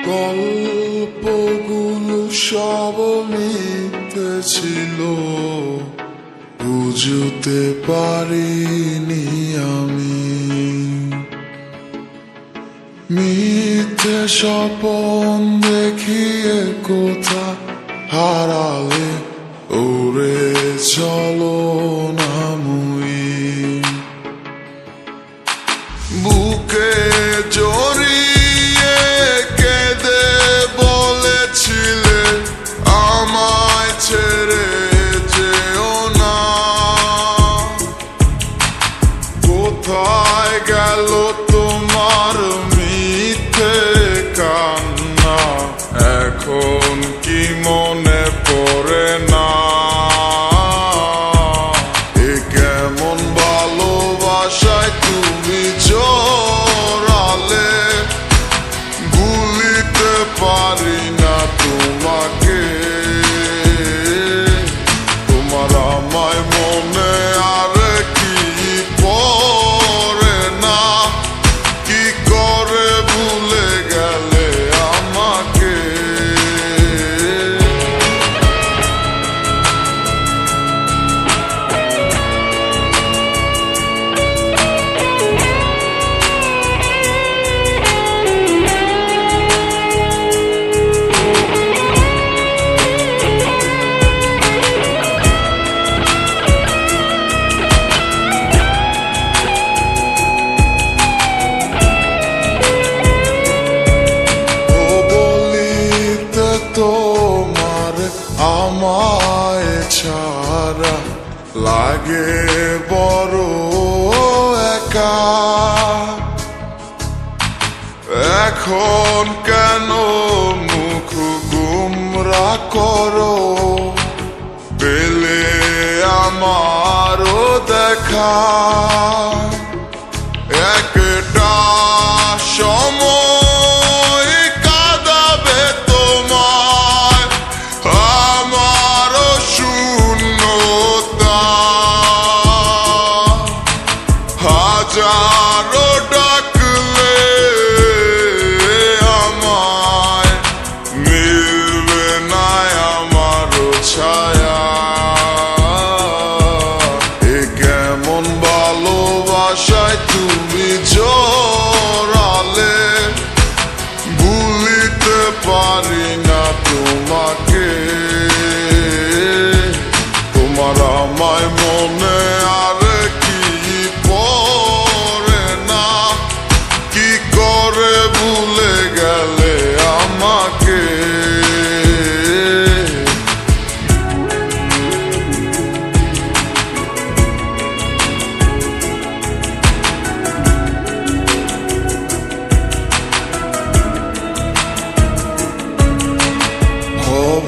গল্পগুলো সব মিথ্যে ছিল, বুঝতে পারিনি আমি। মিথ্যে স্বপন দেখিয়ে কোথা হারালে ওরে চলো না মুই। বুকে জড়িয়ে কেঁদে বলেছিলে আমায় ছেড়ে যেও না। কোথায় গেল তোমার মিথ্যে কান্না, এখন কি মনে পড়ে না? এ কেমন ভালোবাসায় তুমি জড়ালে, ভুলিতে পারি না তোমাকে। তোমার আমায় মনে আর কি পড়ে না, কি করে ভুলে গেলে আমাকে। তোমার আমায় ছাড়া লাগে বড় একা। এখন কেন মুখ গুমরা করো, পেলে আমারও দেখা। একটা সময় কাঁদাবে তোমায় আমারও শূন্যতা। হাজারো ডাকলে আমায় মিলবে না আমারও ছায়া। এ কেমন ভালোবাসায় তুমি জড়ালে, ভুলিতে পারি না তোমাকে। তোমার আমায় মনে আর কি পড়ে না, কি করে ভুলে গেলে আমাকে। হব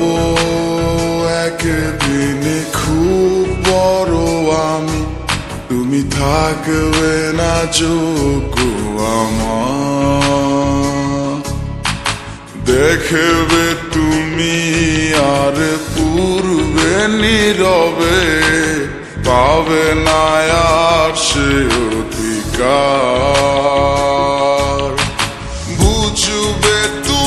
একদিন খুব বড় আমি, তুমি থাকবে না যোগ্য আমার। দেখবে তুমি আর পূর্বে নীরবে, পাবে না আর সে অধিকার। বুঝবে তুমি